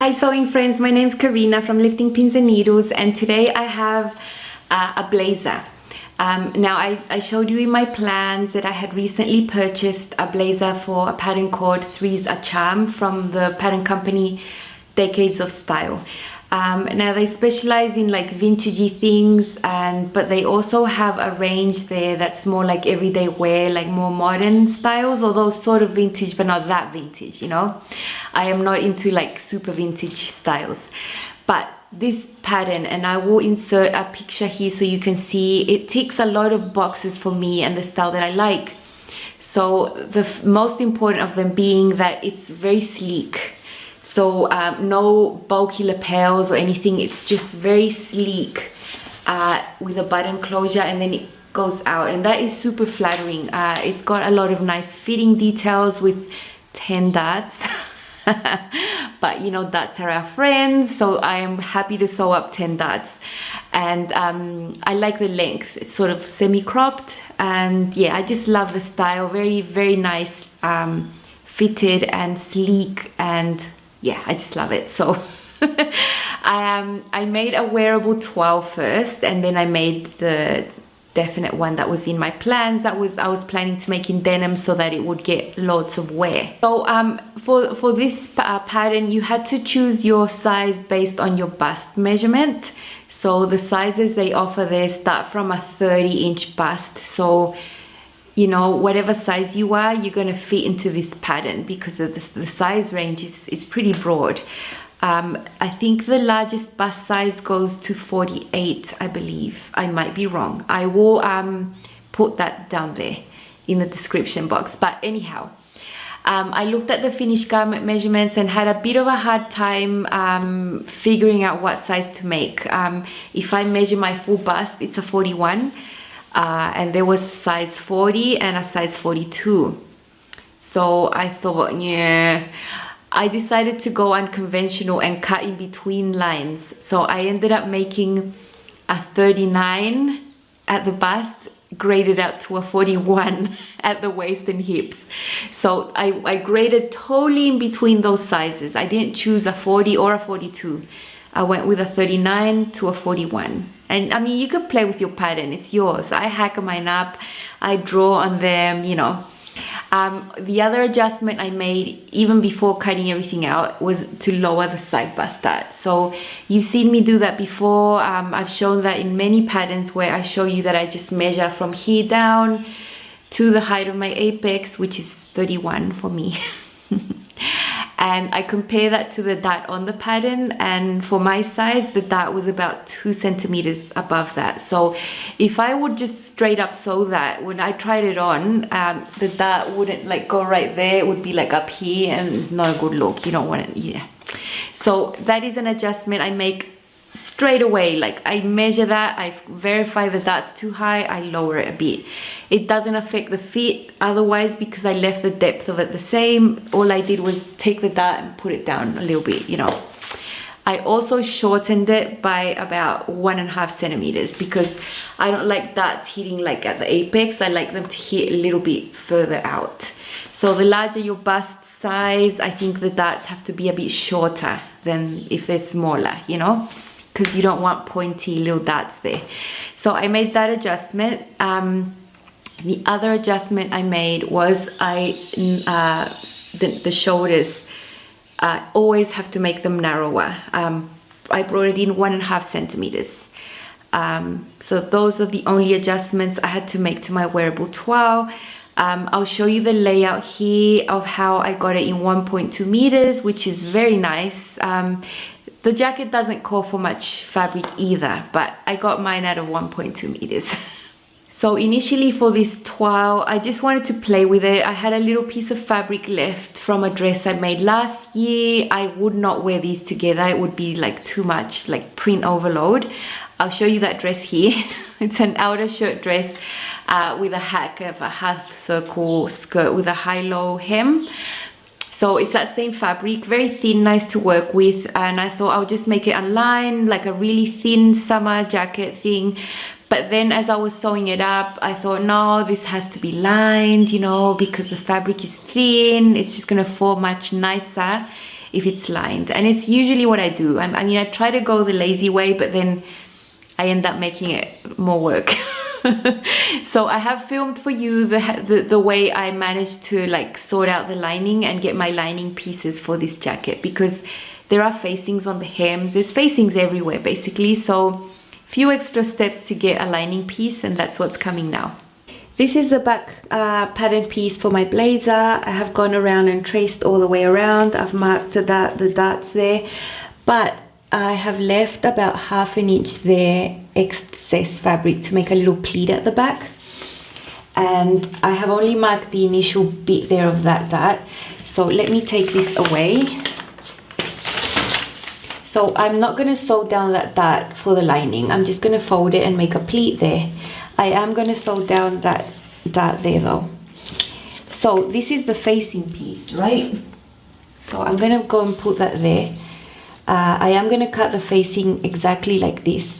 Hi sewing friends, my name is Karina from Lifting Pins and Needles, and today I have a blazer. Now I showed you in my plans that I had recently purchased a blazer for a pattern called Three's a Charm from the pattern company Decades of Style. Now they specialize in like vintagey things, but they also have a range there that's more like everyday wear, like more modern styles, although sort of vintage but not that vintage, you know. I am not into like super vintage styles, but this pattern, and I will insert a picture here so you can see, it ticks a lot of boxes for me and the style that I like. So the most important of them being that it's very sleek. So no bulky lapels or anything, it's just very sleek with a button closure, and then it goes out, and that is super flattering. It's got a lot of nice fitting details with 10 dots. But you know, dots are our friends, so I am happy to sew up 10 dots. And I like the length, it's sort of semi-cropped, and yeah, I just love the style. Very, very nice, fitted and sleek, and yeah, I just love it. So I made a wearable 12 first, and then I made the definite one that was in my plans. I was planning to make in denim so that it would get lots of wear. So for this pattern, you had to choose your size based on your bust measurement. So the sizes they offer there start from a 30-inch bust. So you know, whatever size you are, you're going to fit into this pattern because of the size range is pretty broad. I think the largest bust size goes to 48, I believe. I might be wrong. I will put that down there in the description box. But anyhow, I looked at the finished garment measurements and had a bit of a hard time figuring out what size to make. If I measure my full bust, it's a 41. And there was a size 40 and a size 42. So I thought, yeah, I decided to go unconventional and cut in between lines. So I ended up making a 39 at the bust, graded out to a 41 at the waist and hips. So I graded totally in between those sizes. I didn't choose a 40 or a 42. I went with a 39 to a 41. And I mean, you could play with your pattern, it's yours. I hack mine up, I draw on them, you know. The other adjustment I made, even before cutting everything out, was to lower the side bust dart. So you've seen me do that before. I've shown that in many patterns where I show you that I just measure from here down to the height of my apex, which is 31 for me. And I compare that to the dart on the pattern, and for my size, the dart was about 2 centimeters above that. So if I would just straight up sew that, when I tried it on, the dart wouldn't like go right there. It would be like up here, and not a good look. You don't want it, yeah. So that is an adjustment I make straight away. Like I measure that, I verify the dart's too high, I lower it a bit. It doesn't affect the fit otherwise because I left the depth of it the same. All I did was take the dart and put it down a little bit, you know. I also shortened it by about 1.5 centimeters because I don't like darts hitting like at the apex. I like them to hit a little bit further out. So the larger your bust size, I think the darts have to be a bit shorter than if they're smaller, you know, because you don't want pointy little darts there. So I made that adjustment. The other adjustment I made was the shoulders. Always have to make them narrower. I brought it in 1.5 centimeters. So those are the only adjustments I had to make to my wearable 12. I'll show you the layout here of how I got it in 1.2 meters, which is very nice. The jacket doesn't call for much fabric either, but I got mine out of 1.2 meters. So initially for this toile, I just wanted to play with it. I had a little piece of fabric left from a dress I made last year. I would not wear these together. It would be like too much, like print overload. I'll show you that dress here. It's an outer shirt dress with a hack of a half circle skirt with a high-low hem. So it's that same fabric, very thin, nice to work with. And I thought I'll just make it unlined, like a really thin summer jacket thing. But then as I was sewing it up, I thought, no, this has to be lined, you know, because the fabric is thin. It's just gonna fall much nicer if it's lined. And it's usually what I do. I mean, I try to go the lazy way, but then I end up making it more work. So I have filmed for you the way I managed to like sort out the lining and get my lining pieces for this jacket, because there are facings on the hems, there's facings everywhere basically, so few extra steps to get a lining piece, and that's what's coming now. This is the back pattern piece for my blazer. I have gone around and traced all the way around. I've marked the darts there, but I have left about 1/2 inch there excess fabric to make a little pleat at the back, and I have only marked the initial bit there of that dart. So let me take this away. So I'm not going to sew down that dart for the lining. I'm just going to fold it and make a pleat there. I am going to sew down that dart there though. So this is the facing piece, right? So I'm going to go and put that there. I am going to cut the facing exactly like this,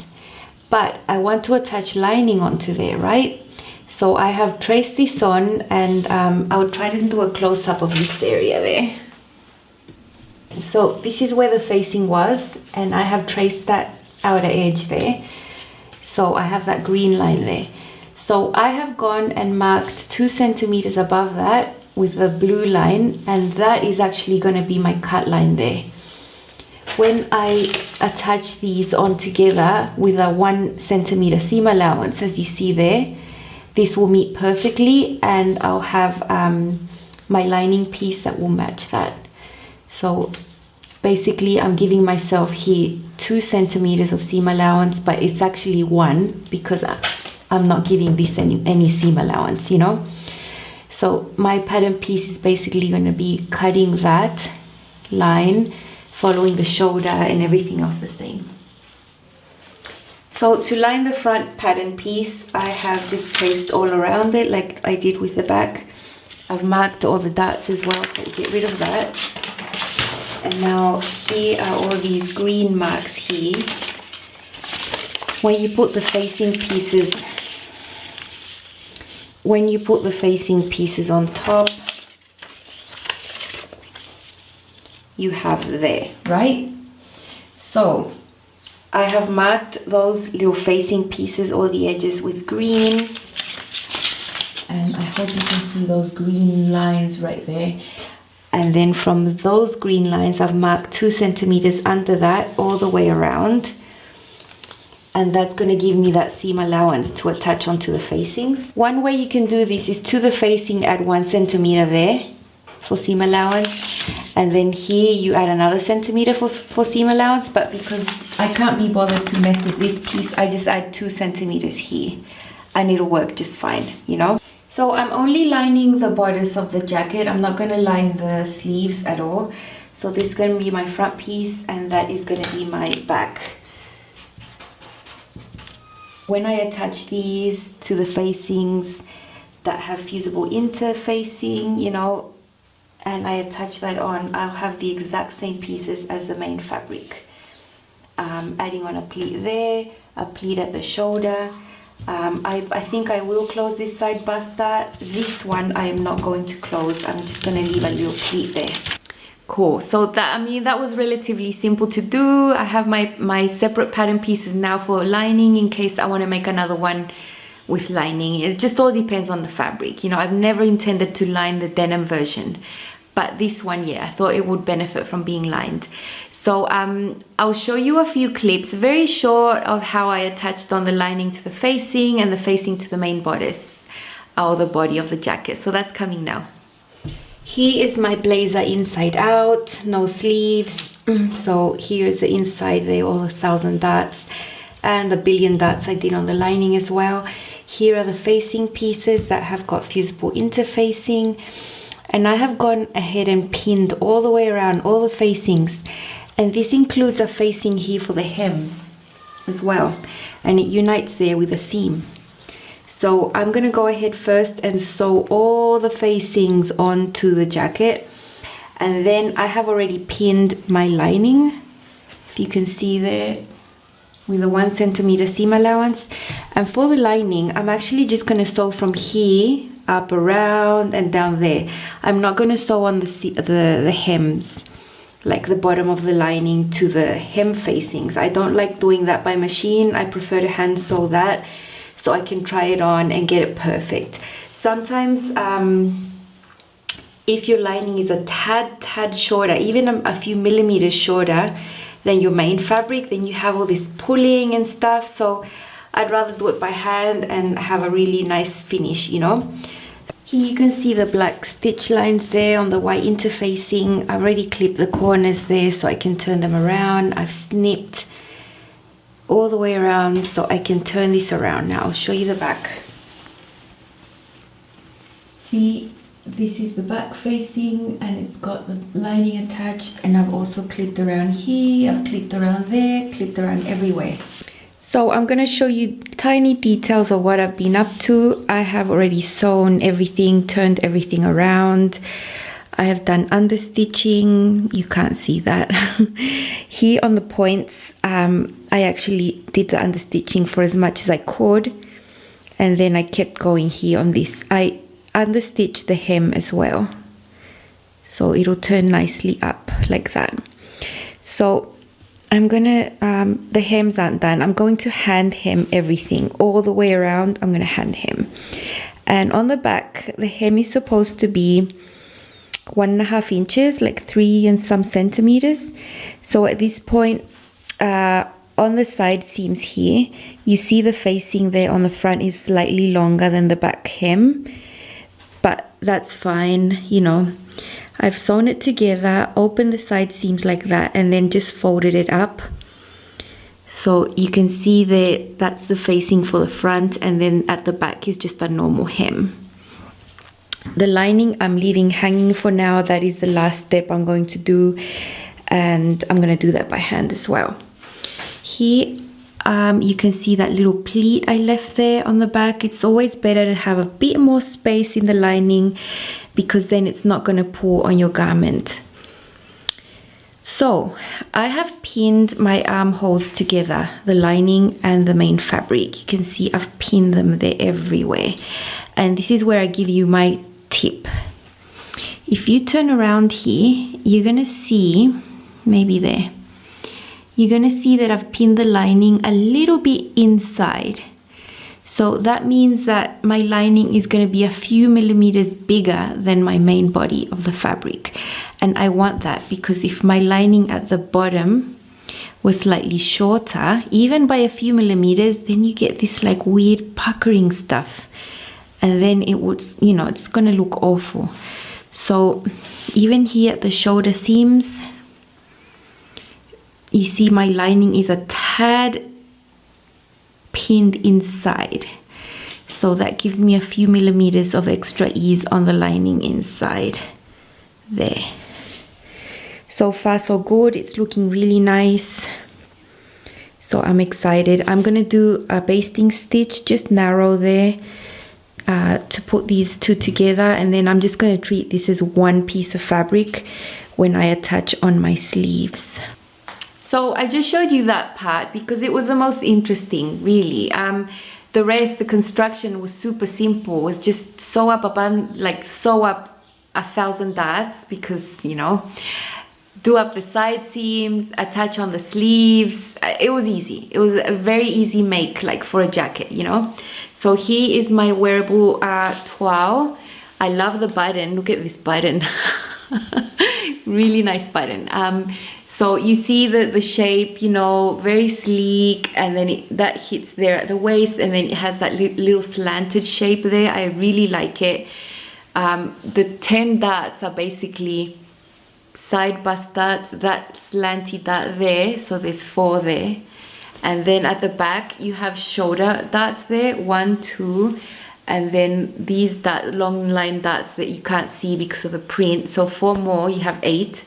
but I want to attach lining onto there, right? So I have traced this on, and I'll try to do a close-up of this area there. So this is where the facing was, and I have traced that outer edge there. So I have that green line there. So I have gone and marked 2 centimeters above that with the blue line, and that is actually going to be my cut line there. When I attach these on together with a 1 centimeter seam allowance, as you see there, this will meet perfectly, and I'll have my lining piece that will match that. So basically I'm giving myself here 2 centimeters of seam allowance, but it's actually 1 because I'm not giving this any seam allowance, you know. So my pattern piece is basically going to be cutting that line, following the shoulder, and everything else the same. So to line the front pattern piece, I have just traced all around it like I did with the back. I've marked all the darts as well, so get rid of that. And now here are all these green marks here. When you put the facing pieces, on top, you have there, right? So I have marked those little facing pieces, all the edges, with green, and I hope you can see those green lines right there. And then from those green lines I've marked 2 centimeters under that all the way around, and that's going to give me that seam allowance to attach onto the facings. One way you can do this is to the facing add 1 centimeter there for seam allowance, and then here you add another centimeter for seam allowance, but because I can't be bothered to mess with this piece, I just add 2 centimeters here and it'll work just fine, you know. So I'm only lining the bodice of the jacket. I'm not going to line the sleeves at all. So this is going to be my front piece, and that is going to be my back. When I attach these to the facings that have fusible interfacing, you know, and I attach that on, I'll have the exact same pieces as the main fabric. Adding on a pleat there, a pleat at the shoulder. I think I will close this side bust dart. This one I am not going to close. I'm just going to leave a little pleat there. Cool. So that, I mean, that was relatively simple to do. I have my separate pattern pieces now for lining in case I want to make another one with lining. It just all depends on the fabric. You know, I've never intended to line the denim version, but this one, yeah, I thought it would benefit from being lined. So I'll show you a few clips, very short, of how I attached on the lining to the facing and the facing to the main bodice, or the body of the jacket. So that's coming now. Here is my blazer inside out, no sleeves. So here's the inside there, all 1,000 darts and the 1,000,000,000 darts I did on the lining as well. Here are the facing pieces that have got fusible interfacing, and I have gone ahead and pinned all the way around all the facings, and this includes a facing here for the hem as well, and it unites there with a seam. So I'm going to go ahead first and sew all the facings onto the jacket, and then I have already pinned my lining, if you can see there, with a 1 centimeter seam allowance. And for the lining, I'm actually just going to sew from here up around and down there. I'm not going to sew on the hems, like the bottom of the lining to the hem facings. I don't like doing that by machine. I prefer to hand sew that so I can try it on and get it perfect. Sometimes if your lining is a tad shorter, even a few millimeters shorter than your main fabric, then you have all this pulling and stuff. So I'd rather do it by hand and have a really nice finish, you know. Here you can see the black stitch lines there on the white interfacing. I've already clipped the corners there so I can turn them around. I've snipped all the way around so I can turn this around. Now I'll show you the back. See, this is the back facing and it's got the lining attached, and I've also clipped around here, I've clipped around there, clipped around everywhere. So I'm gonna show you tiny details of what I've been up to. I have already sewn everything, turned everything around. I have done understitching. You can't see that. Here on the points, I actually did the understitching for as much as I could. And then I kept going here on this. I understitched the hem as well. So it'll turn nicely up like that. So I'm gonna, the hems aren't done. I'm going to hand hem everything all the way around. I'm gonna hand hem. And on the back, the hem is supposed to be 1.5 inches, like 3 and some centimeters. So at this point, on the side seams here, you see the facing there on the front is slightly longer than the back hem, but that's fine, you know. I've sewn it together, opened the side seams like that, and then just folded it up. So you can see there, that's the facing for the front, and then at the back is just a normal hem. The lining I'm leaving hanging for now. That is the last step I'm going to do, and I'm going to do that by hand as well. Here you can see that little pleat I left there on the back. It's always better to have a bit more space in the lining because then it's not going to pull on your garment. So I have pinned my armholes together, the lining and the main fabric. You can see I've pinned them there everywhere. And this is where I give you my tip. If you turn around here, you're going to see, maybe there, you're going to see that I've pinned the lining a little bit inside. So that means that my lining is going to be a few millimeters bigger than my main body of the fabric. And I want that because if my lining at the bottom was slightly shorter, even by a few millimeters, then you get this like weird puckering stuff. And then it would, you know, it's going to look awful. So even here at the shoulder seams, you see my lining is a tad pinned inside. So that gives me a few millimeters of extra ease on the lining inside there. So far so good. It's looking really nice. So I'm excited. I'm going to do a basting stitch, just narrow there, to put these two together, and then I'm just going to treat this as one piece of fabric when I attach on my sleeves. So I just showed you that part because it was the most interesting, really. The rest, the construction was super simple. It was just sew up 1,000 darts because, you know, do up the side seams, attach on the sleeves. It was easy. It was a very easy make, like for a jacket, you know. So here is my wearable toile. I love the button. Look at this button. Really nice button. So you see the shape, you know, very sleek, and then that hits there at the waist, and then it has that little slanted shape there. I really like it. The 10 darts are basically side bust darts, that slanty dart there, so there's 4 there. And then at the back you have shoulder darts there, 1, 2, and then these long line darts that you can't see because of the print, so 4 more, you have 8.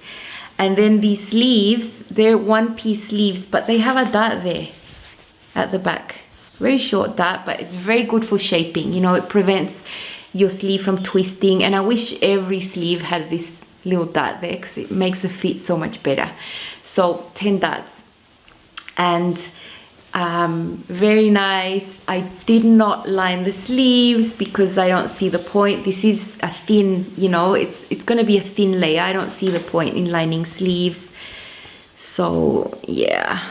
And then these sleeves, they're one-piece sleeves, but they have a dart there at the back. Very short dart, but it's very good for shaping. You know, it prevents your sleeve from twisting. And I wish every sleeve had this little dart there because it makes the fit so much better. So 10 darts. And Very nice. I did not line the sleeves because I don't see the point. This is a thin, you know, it's going to be a thin layer. I don't see the point in lining sleeves. So yeah,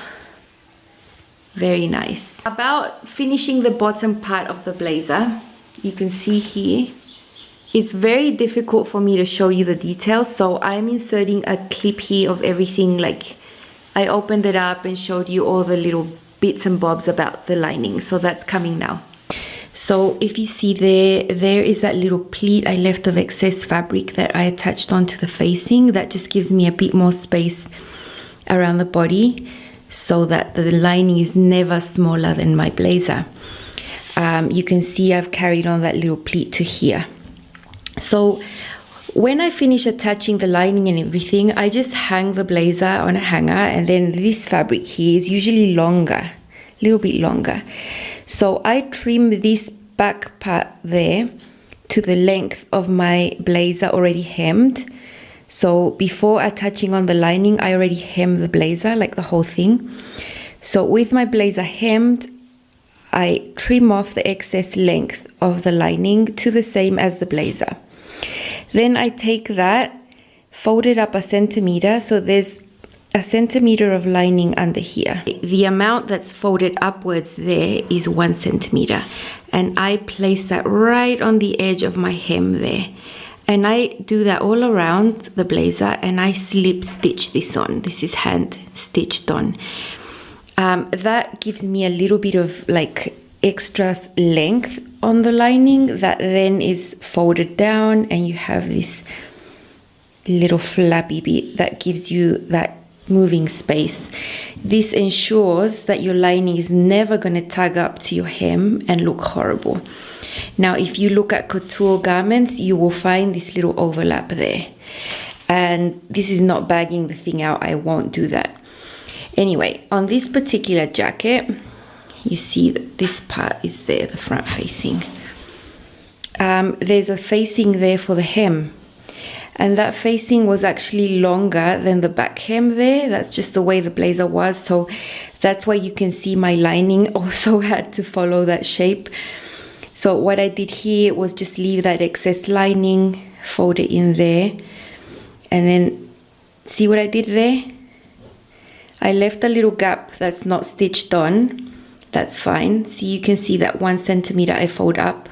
very nice. About finishing the bottom part of the blazer, you can see here, it's very difficult for me to show you the details. So I'm inserting a clip here of everything. Like I opened it up and showed you all the little bits and bobs about the lining. So that's coming now. So if you see there is that little pleat I left of excess fabric that I attached onto the facing. That just gives me a bit more space around the body so that the lining is never smaller than my blazer. You can see I've carried on that little pleat to here. So when I finish attaching the lining and everything, I just hang the blazer on a hanger, and then this fabric here is usually longer, a little bit longer. So I trim this back part there to the length of my blazer already hemmed. So before attaching on the lining, I already hemmed the blazer, like the whole thing. So with my blazer hemmed, I trim off the excess length of the lining to the same as the blazer. Then I take that, fold it up 1 centimeter, so there's 1 centimeter of lining under here. The amount that's folded upwards there is 1 centimeter, and I place that right on the edge of my hem there. And I do that all around the blazer, and I slip stitch this on. This is hand stitched on. That gives me a little bit of like extra length on the lining that then is folded down, and you have this little flappy bit that gives you that moving space. This ensures that your lining is never going to tug up to your hem and look horrible. Now, if you look at couture garments, you will find this little overlap there. And this is not bagging the thing out. I won't do that. Anyway, on this particular jacket, you see that this part is there, the front facing. There's a facing there for the hem. And that facing was actually longer than the back hem there. That's just the way the blazer was. So that's why you can see my lining also had to follow that shape. So what I did here was just leave that excess lining, fold it in there. And then see what I did there? I left a little gap that's not stitched on. That's fine. See, you can see that 1 centimeter I fold up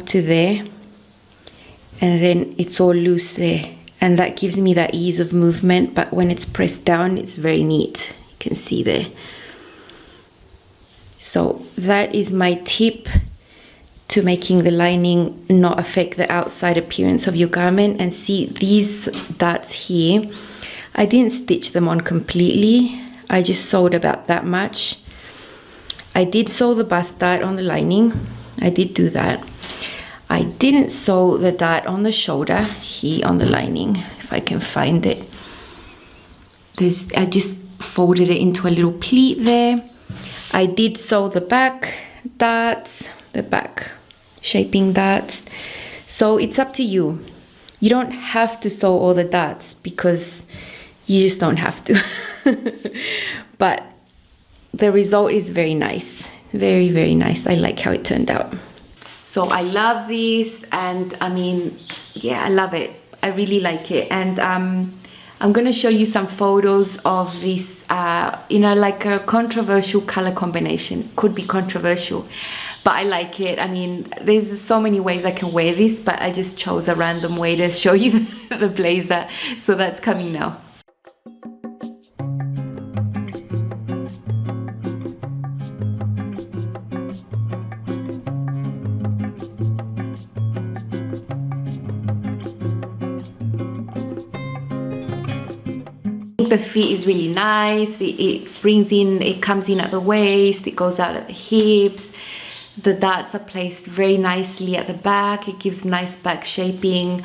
to there. And then it's all loose there, and that gives me that ease of movement, but when it's pressed down, it's very neat. You can see there. So that is my tip to making the lining not affect the outside appearance of your garment. And see these darts here, I didn't stitch them on completely. I just sewed about that much. I did sew the bust dart on the lining. I did do that. I didn't sew the dart on the shoulder here on the lining, if I can find it. I just folded it into a little pleat there. I did sew the back darts, the back shaping darts. So it's up to you. You don't have to sew all the darts because you just don't have to. But the result is very nice. Very, very nice. I like how it turned out. So I love this, and I mean, yeah, I love it. I really like it. And I'm going to show you some photos of this, like a controversial color combination. Could be controversial, but I like it. I mean, there's so many ways I can wear this, but I just chose a random way to show you the blazer. So that's coming now. The fit is really nice. It comes in at the waist, it goes out at the hips. The darts are placed very nicely at the back. It gives nice back shaping.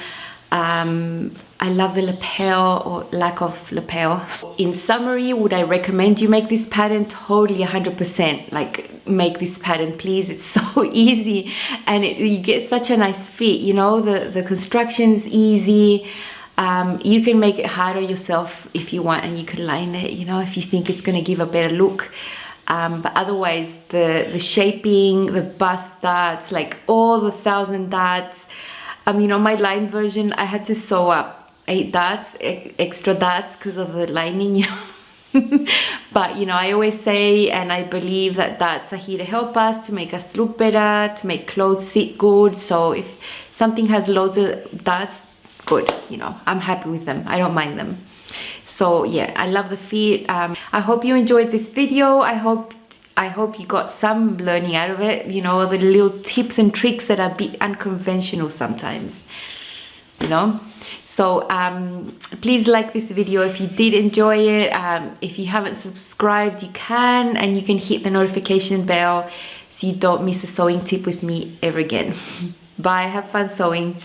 I love the lapel or lack of lapel. In summary, would I recommend you make this pattern? Totally, 100%. Like, make this pattern, please. It's so easy, and you get such a nice fit. You know, the construction's easy. You can make it harder yourself if you want, and you can line it, you know, if you think it's going to give a better look. But otherwise, the shaping, the bust darts, like all the 1,000 darts. On my line version, I had to sew up 8 darts, extra darts, because of the lining, But, I always say, and I believe that darts are here to help us, to make us look better, to make clothes sit good. So if something has loads of darts, good, I'm happy with them. I don't mind them. So yeah, I love the fit. I hope you enjoyed this video. I hope you got some learning out of it, the little tips and tricks that are a bit unconventional sometimes, So please like this video if you did enjoy it. If you haven't subscribed, you can, and you can hit the notification bell so you don't miss a sewing tip with me ever again. Bye, have fun sewing.